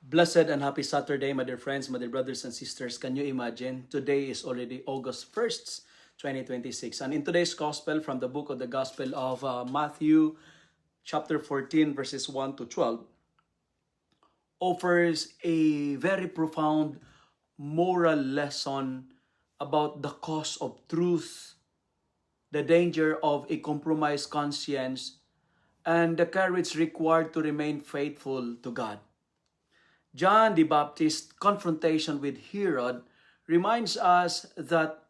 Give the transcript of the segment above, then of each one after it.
Blessed and happy Saturday, my dear friends, my dear brothers and sisters. Can you imagine? Today is already August 1st, 2026. And in today's gospel from the book of the Gospel of Matthew, chapter 14, verses 1 to 12, offers a very profound moral lesson about the cost of truth, the danger of a compromised conscience, and the courage required to remain faithful to God. John the Baptist's confrontation with Herod reminds us that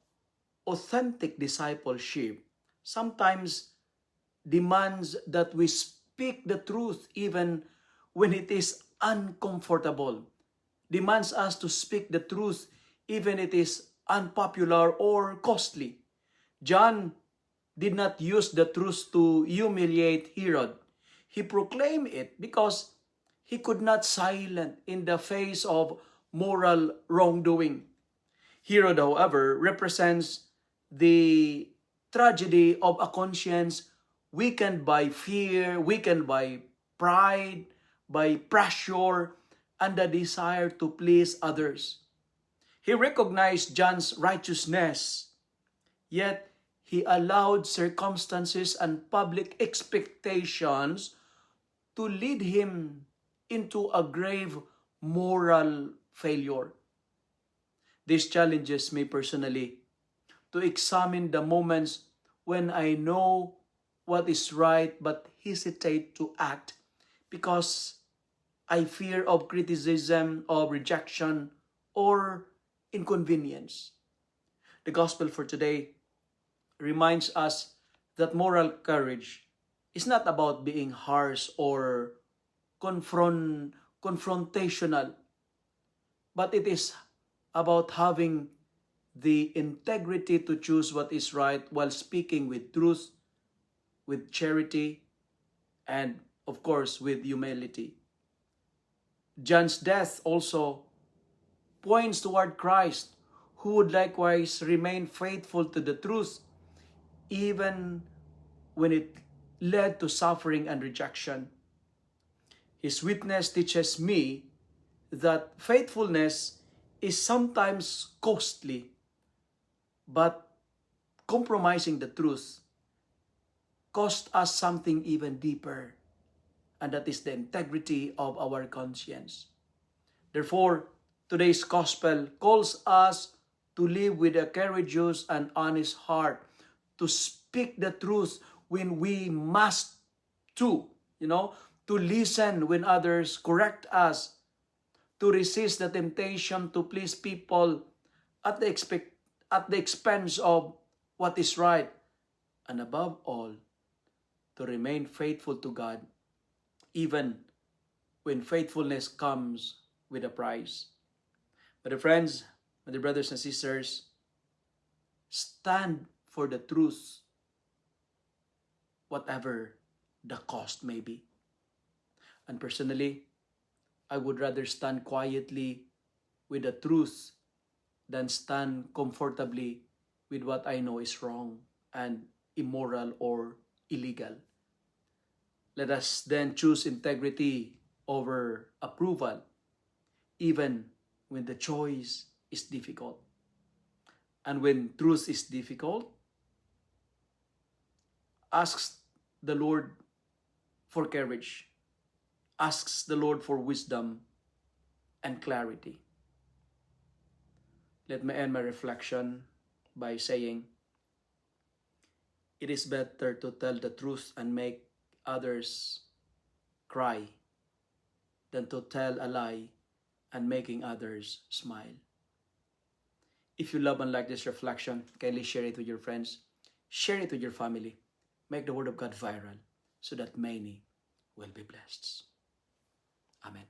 authentic discipleship sometimes demands that we speak the truth even when it is uncomfortable, demands us to speak the truth even it is unpopular or costly. John did not use the truth to humiliate Herod. He proclaimed it because he could not silence in the face of moral wrongdoing. Herod, however, represents the tragedy of a conscience weakened by fear, weakened by pride, by pressure, and the desire to please others. He recognized John's righteousness, yet he allowed circumstances and public expectations to lead him into a grave moral failure. This challenges me personally to examine the moments when I know what is right but hesitate to act because I fear of criticism, of rejection, or inconvenience. The gospel for today reminds us that moral courage is not about being harsh or confrontational, but it is about having the integrity to choose what is right while speaking with truth, with charity, and of course with humility. John's death also points toward Christ, who would likewise remain faithful to the truth even when it led to suffering and rejection. His witness teaches me that faithfulness is sometimes costly, but compromising the truth costs us something even deeper, and that is the integrity of our conscience. Therefore, today's gospel calls us to live with a courageous and honest heart, to speak the truth when we must to listen when others correct us, to resist the temptation to please people at the expense of what is right, and above all, to remain faithful to God, even when faithfulness comes with a price. My dear friends, my dear brothers and sisters, stand for the truth, whatever the cost may be. And personally, I would rather stand quietly with the truth than stand comfortably with what I know is wrong and immoral or illegal. Let us then choose integrity over approval, even when the choice is difficult. And when truth is difficult, ask the Lord for courage, asks the Lord for wisdom and clarity. Let me end my reflection by saying, it is better to tell the truth and make others cry than to tell a lie and making others smile. If you love and like this reflection, kindly share it with your friends, share it with your family, make the word of God viral so that many will be blessed. Amen.